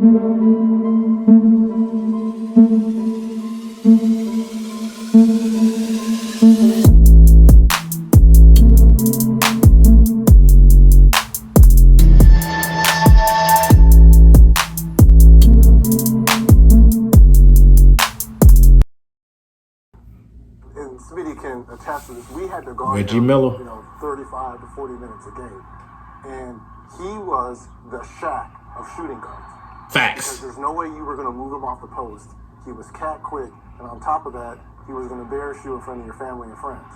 Smitty can attest to this. We had to guard Reggie him, Miller. 35 to 40 minutes a game. And he was the Shaq of shooting guards. Facts. Because there's no way you were going to move him off the post. He was cat quick. And on top of that, he was going to embarrass you in front of your family and friends.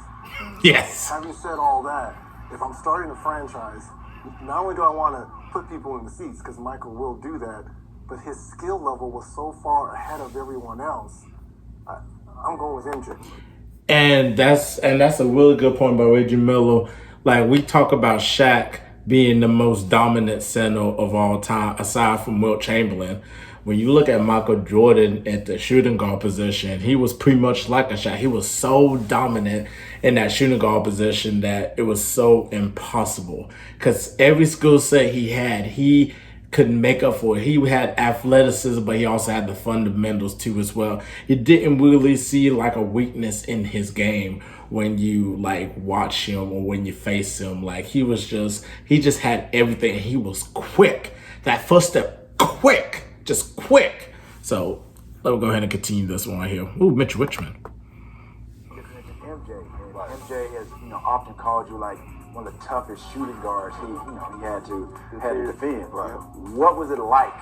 Yes. Having said all that, if I'm starting a franchise, not only do I want to put people in the seats, because Michael will do that, but his skill level was so far ahead of everyone else. I'm going with MJ. And that's a really good point by Reggie Miller. Like, we talk about Shaq being the most dominant center of all time, aside from Wilt Chamberlain. When you look at Michael Jordan at the shooting guard position, he was pretty much like a Shaq. He was so dominant in that shooting guard position that it was so impossible. Because every skill set he couldn't make up for it. He had athleticism, but he also had the fundamentals too as well. You didn't really see like a weakness in his game when you like watch him or when you face him. Like he just had everything. He was quick. That first step, quick, just quick. So let me go ahead and continue this one right here. Ooh, Mitch Richmond. MJ has, often called you like one of the toughest shooting guards he had to defend. Right. What was it like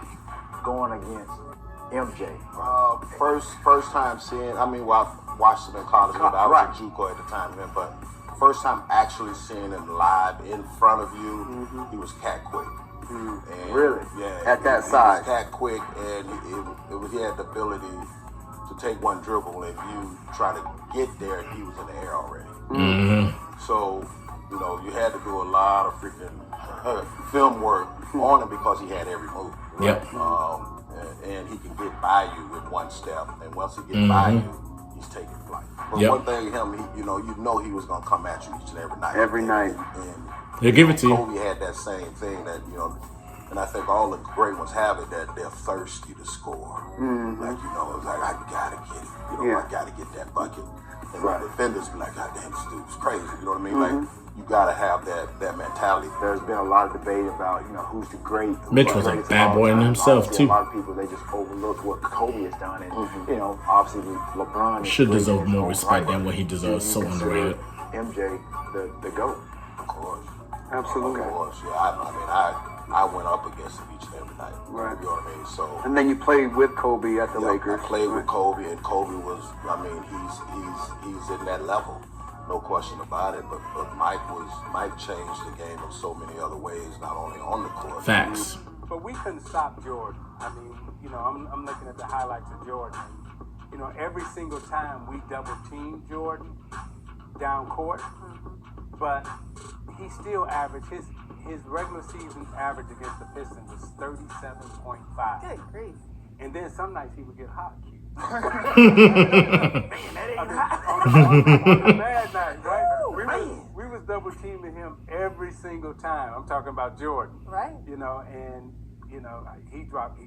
going against MJ? First time seeing. I watched him in college. I was in JUCO at the time, but first time actually seeing him live in front of you, he was cat quick. And really? Yeah. At that size? He was cat quick, and he had the ability to take one dribble, and if you try to get there, he was in the air already. So, you had to do a lot of freaking film work on him because he had every move. Yep. And he can get by you with one step, and once he gets by you, he's taking flight. But one thing, he was gonna come at you each and every night. Every night. And He'll give it to you. Kobe had that same thing that and I think all the great ones have it, that they're thirsty to score. Like it's like I gotta get it. I gotta get that bucket. And the defenders be like, God damn, this dude's crazy. You know what I mean? Like you gotta have that mentality. There's been a lot of debate about who's the great. Mitch was a bad boy in himself obviously, too. A lot of people, they just overlook what Kobe has done, and obviously LeBron Should deserve more respect than what he deserves. So underrated. MJ, the GOAT. Of course. Absolutely. Of course. Yeah. I went up against him each and every night. Right. You know what I mean? So. And then you played with Kobe at the Lakers. I played with Kobe, and Kobe was. He's in that level, no question about it. But Mike changed the game in so many other ways, not only on the court. Facts. But we couldn't stop Jordan. I mean, I'm looking at the highlights of Jordan. Every single time we double teamed Jordan down court, but he still averaged his regular season average against the Pistons was 37.5. Good grief. And then some nights he would get hot. Man, that ain't hot. On a bad night, right? We was double teaming him every single time. I'm talking about Jordan. Right.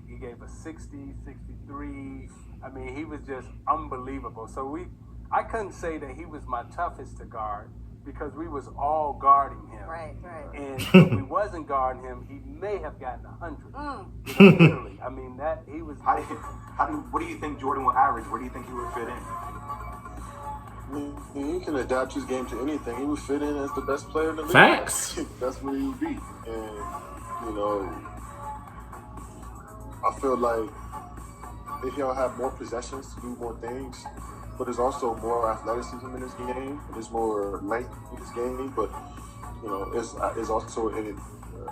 He gave us 60, 63. I mean, he was just unbelievable. So I couldn't say that he was my toughest to guard, because we was all guarding him. Right. And if we wasn't guarding him, he may have gotten 100. Literally. I mean, that he was. What do you think Jordan will average? Where do you think he would fit in? He can adapt his game to anything. He would fit in as the best player in the league. Facts. That's what he would be. And, I feel like he'll have more possessions to do more things, but there's also more athleticism in his game. There's more length in his game, but it's also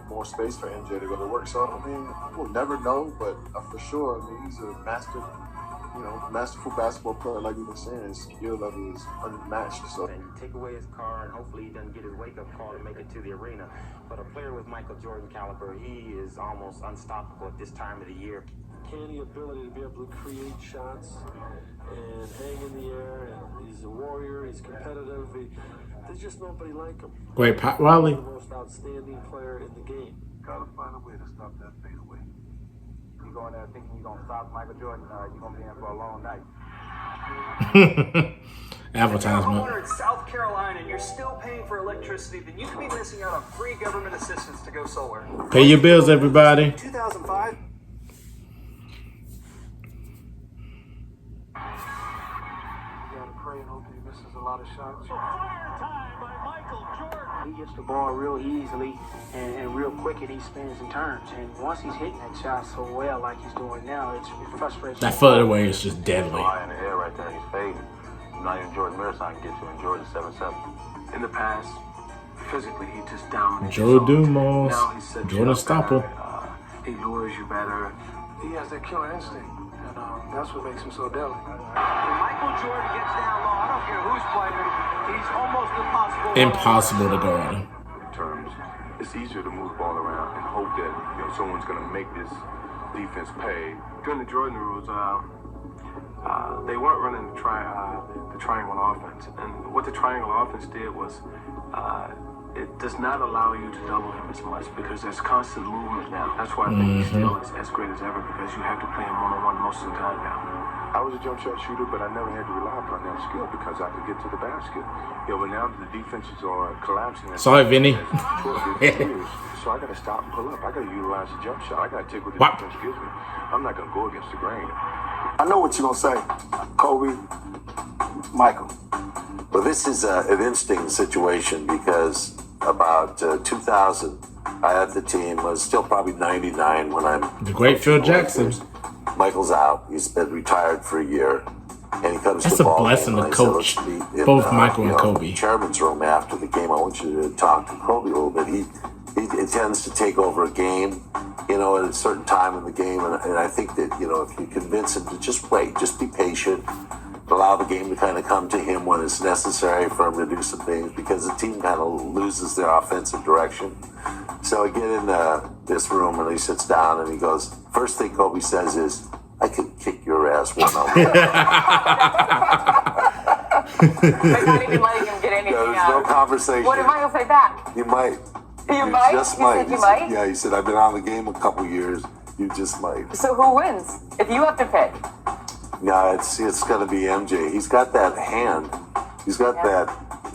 more space for MJ to go to work. So we'll never know, but for sure, he's a masterful basketball player. Like we've been saying, his skill level is unmatched. So and you take away his car, and hopefully he doesn't get his wake-up call to make it to the arena. But a player with Michael Jordan caliber, he is almost unstoppable at this time of the year. Canny ability to be able to create shots and hang in the air, and he's a warrior, he's competitive, there's just nobody like him. Great Pat Riley. The most outstanding player in the game. Gotta find a way to stop that fadeaway. You go in there thinking you're going to stop Michael Jordan, you're going to be in for a long night. Advertisement. If you're a homeowner in South Carolina and you're still paying for electricity, then you could be missing out on free government assistance to go solar. Pay your bills, everybody. 2005. Pray and hope he misses a lot of shots. He gets the ball real easily and real quick, and he spins and turns. And once he's hitting that shot so well, like he's doing now, it frustrates. That fadeaway is just deadly. In the air right there, he's fading. Not even Jordan Marathon can get to, and Jordan 7-7. In the past, physically, he just dominated. Joe Dumars, Now he's set Jordan Stopper. He lures you better. He has that killer instinct, and that's what makes him so deadly. When Michael Jordan gets down low, I don't care who's playing him, he's almost impossible. Impossible to guard him. In terms, it's easier to move the ball around and hope that someone's going to make this defense pay. During the Jordan rules, they weren't running the triangle offense, and what the triangle offense did was it does not allow you to double him as much because there's constant movement now. That's why I think he's still as great as ever, because you have to play him one-on-one most of the time now. I was a jump shot shooter, but I never had to rely upon that skill because I could get to the basket. But now the defenses are collapsing. Sorry, Vinny. So I got to stop and pull up. I got to utilize the jump shot. I got to take what the defense gives me. I'm not going to go against the grain. I know what you're going to say, Kobe, Michael. Well, this is an interesting situation because about 2000, I had the team, was still probably 99 when I'm... The great Phil Jackson. Michael's out. He's been retired for a year. And he comes That's to the a ball blessing game, to and I said, coach "Let's meet in, both Michael and Kobe." Chairman's room after the game. I want you to talk to Kobe a little bit. He tends to take over a game, at a certain time in the game. And I think that, if you convince him to just wait, just be patient, allow the game to kind of come to him when it's necessary for him to do some things, because the team kind of loses their offensive direction. So I get in this room and he sits down and he goes, first thing Kobe says is, "I could kick your ass one-on-one." But not even letting him get anything There's out. no conversation. What did Michael say back? You might. You might? Just He might. said you He might? said, yeah, he said, "I've been on the game a couple years. You just might." So who wins? If you have to pick. No, it's going to be MJ. He's got that hand. He's got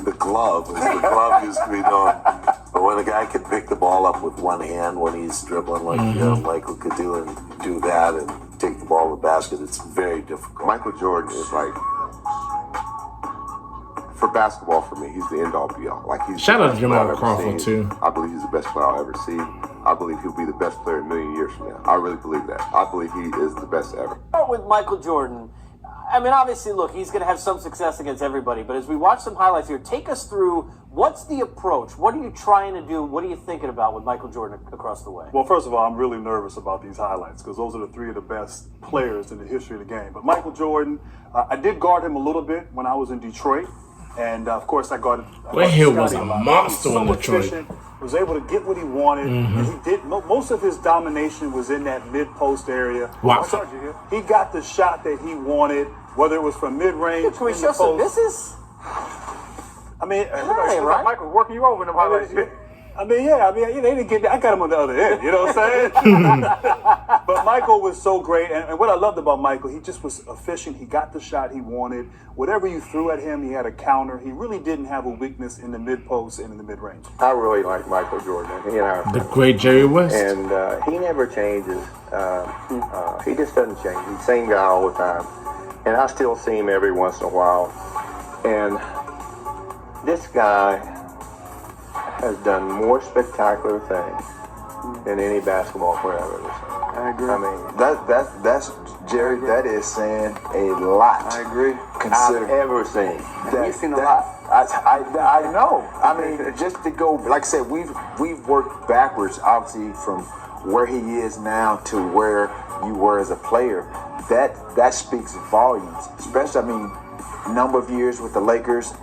the glove, as the glove used to be known. But when a guy can pick the ball up with one hand when he's dribbling like Michael could do, and do that and take the ball to the basket, it's very difficult. Michael Jordan is like, for basketball, for me, he's the end all be all. Like, he's Shout the out to best Jamal player I've ever Crawford, seen. too. I believe he's the best player I'll ever see. I believe he'll be the best player a million years from now. I really believe that. I believe he is the best ever. Start with Michael Jordan. I mean, obviously, look, he's going to have some success against everybody, but as we watch some highlights here, take us through what's the approach? What are you trying to do? What are you thinking about with Michael Jordan across the way? Well, first of all, I'm really nervous about these highlights because those are the three of the best players in the history of the game. But Michael Jordan, I did guard him a little bit when I was in Detroit, and of course I guarded. Where he was a monster in Detroit. Efficient, was able to get what he wanted, and he did. Most of his domination was in that mid-post area. Wow. He got the shot that he wanted, whether it was from mid-range. Can we show some misses? I mean, right? Michael working you over in the highlights. They didn't get that. I got him on the other end, you know what I'm saying? But Michael was so great, and what I loved about Michael, he just was efficient. He got the shot he wanted. Whatever you threw at him, he had a counter. He really didn't have a weakness in the mid-post and in the mid-range. I really like Michael Jordan. The great Jerry West. And he never changes. He just doesn't change. He's the same guy all the time. And I still see him every once in a while. And this guy has done more spectacular things than any basketball player I've ever seen. I agree. I mean, that's Jerry. That is saying a lot. I agree. Consider I've ever seen. You've seen a lot. I know. I mean, just to go, like I said, we've worked backwards, obviously, from where he is now to where you were as a player. That speaks volumes. Especially, I mean, number of years with the Lakers,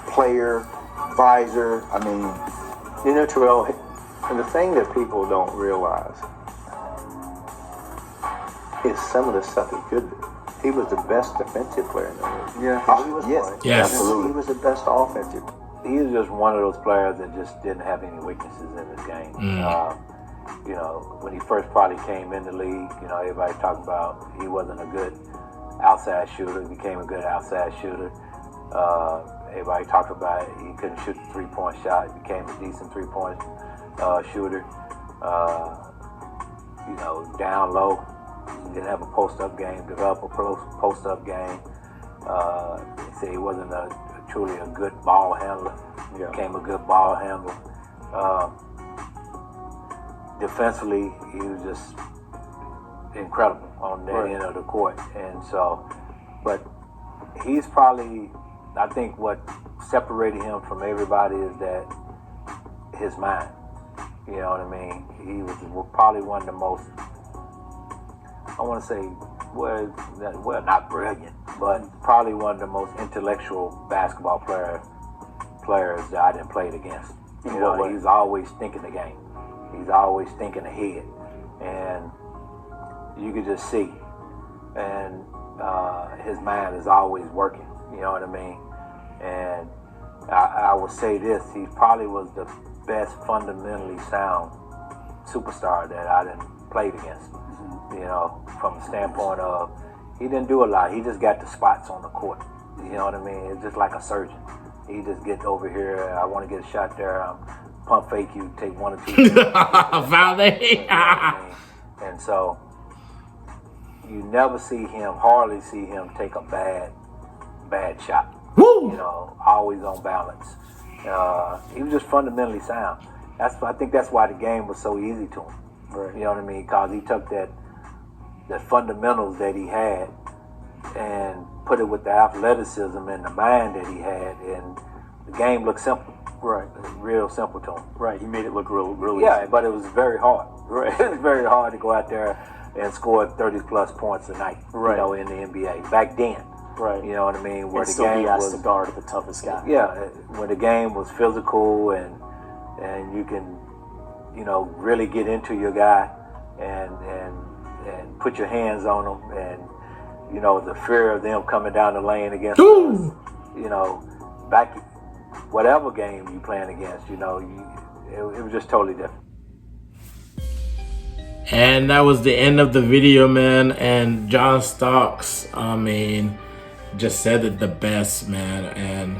player, advisor. I mean, Terrell, and the thing that people don't realize is some of the stuff he could do. He was the best defensive player in the league. Yeah. He was Yes. Absolutely. He was the best offensive. He was just one of those players that just didn't have any weaknesses in his game. You know, when he first probably came in the league, you know, everybody talking about he wasn't a good outside shooter. He became a good outside shooter. Everybody talked about he couldn't shoot the three-point shot. He became a decent three-point shooter. You know, down low, didn't have a post-up game, developed a post-up game. They say he wasn't truly a good ball handler. Yeah. Became a good ball handler. Defensively, he was just incredible on that end of the court. And so, but he's probably, I think what separated him from everybody is that his mind. You know what I mean? He was probably one of the most, I want to say, well, not brilliant, but probably one of the most intellectual basketball players that I didn't play against. You know, he's always thinking the game. He's always thinking ahead, and you could just see. And his mind is always working. You know what I mean? And I would say this: he probably was the best fundamentally sound superstar that I done played against. You know, from the standpoint of he didn't do a lot. He just got the spots on the court. You know what I mean? It's just like a surgeon. He just gets over here. I want to get a shot there. Pump fake you, take one or two. Found it. And so you never see him, hardly see him take a bad shot. Woo! You know, always on balance. He was just fundamentally sound. I think that's why the game was so easy to him. Right. You know what I mean? Because he took the fundamentals that he had and put it with the athleticism and the mind that he had, and the game looked simple. Right. Real simple to him. Right. He made it look real Yeah, easy. but it was very hard. Right. It was very hard to go out there and score 30-plus points a night. Right. You know, in the NBA back then. Right. You know what I mean? Where and the still game be asked was to guard the toughest guy. Yeah, when the game was physical and you can, you know, really get into your guy and put your hands on them, and you know the fear of them coming down the lane against us. You know, back whatever game you playing against, you know, it was just totally different. And that was the end of the video, man. And John Starks, I mean, just said it the best, man. And,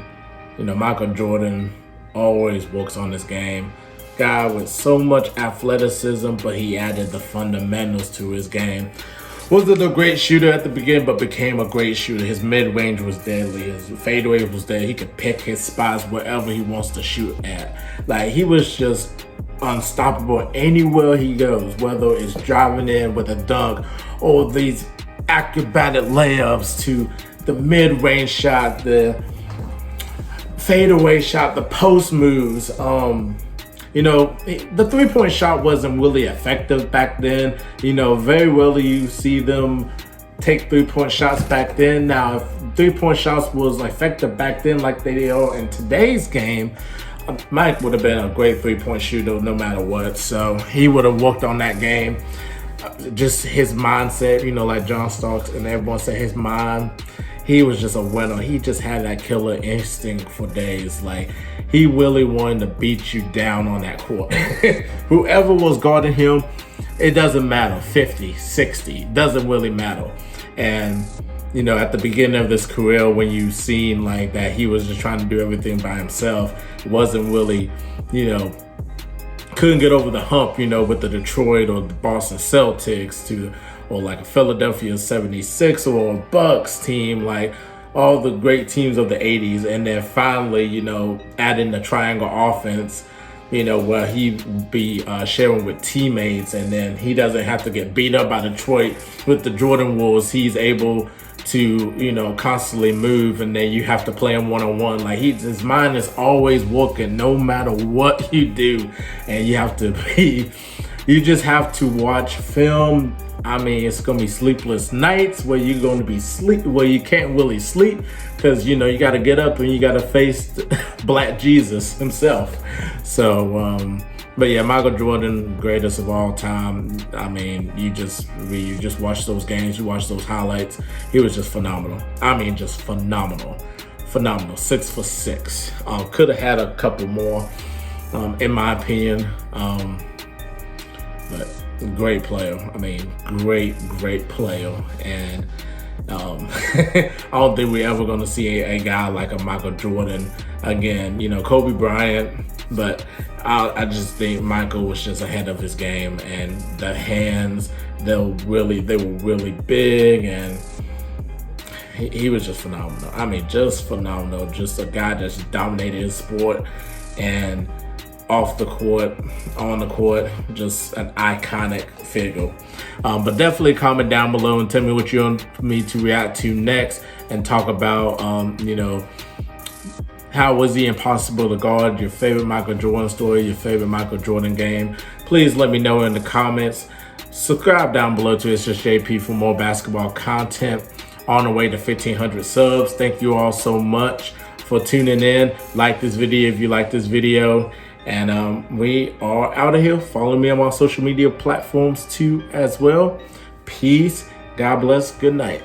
you know, Michael Jordan always works on this game. Guy with so much athleticism, but he added the fundamentals to his game. Wasn't a great shooter at the beginning, but became a great shooter. His mid-range was deadly. His fadeaway was there. He could pick his spots wherever he wants to shoot at. Like, he was just unstoppable anywhere he goes, whether it's driving in with a dunk or these acrobatic layups to the mid-range shot, the fadeaway shot, the post moves. You know, the three-point shot wasn't really effective back then. You know, very rarely you see them take three-point shots back then. Now, if three-point shots was effective back then like they are in today's game, Mike would have been a great three-point shooter no matter what. So he would have worked on that game. Just his mindset, you know, like John Starks and everyone said, his mind, he was just a winner. He just had that killer instinct for days. Like, he really wanted to beat you down on that court. Whoever was guarding him, it doesn't matter, 50, 60, doesn't really matter. And, you know, at the beginning of this career, when you seen like that he was just trying to do everything by himself, wasn't really, you know, couldn't get over the hump, you know, with the Detroit or the Boston Celtics or like a Philadelphia 76 or a Bucks team, like all the great teams of the 80s. And then finally, you know, adding the triangle offense, you know, where he be sharing with teammates, and then he doesn't have to get beat up by Detroit with the Jordan Wolves. He's able to, you know, constantly move, and then you have to play him one-on-one. Like, his mind is always working no matter what you do. And you have to you just have to watch film. I mean, it's gonna be sleepless nights where you're gonna be where you can't really sleep, because, you know, you gotta get up and you gotta face Black Jesus himself. So, but yeah, Michael Jordan, greatest of all time. I mean, you just watch those games, you watch those highlights. He was just phenomenal. I mean, just phenomenal. 6 for 6. Could have had a couple more, in my opinion. But great player. I mean, great player. And I don't think we're ever going to see a guy like a Michael Jordan again. You know, Kobe Bryant, but I just think Michael was just ahead of his game, and the hands, they were really big, and he was just phenomenal. I mean, just phenomenal. Just a guy that's dominated his sport, and off the court, on the court, just an iconic figure. But definitely comment down below and tell me what you want me to react to next, and talk about, you know, how was he impossible to guard, your favorite Michael Jordan story, your favorite Michael Jordan game. Please let me know in the comments. Subscribe down below to It's Just JP for more basketball content. On the way to 1,500 subs. Thank you all so much for tuning in. Like this video if you like this video. And we are out of here. Follow me on my social media platforms too as well. Peace. God bless. Good night.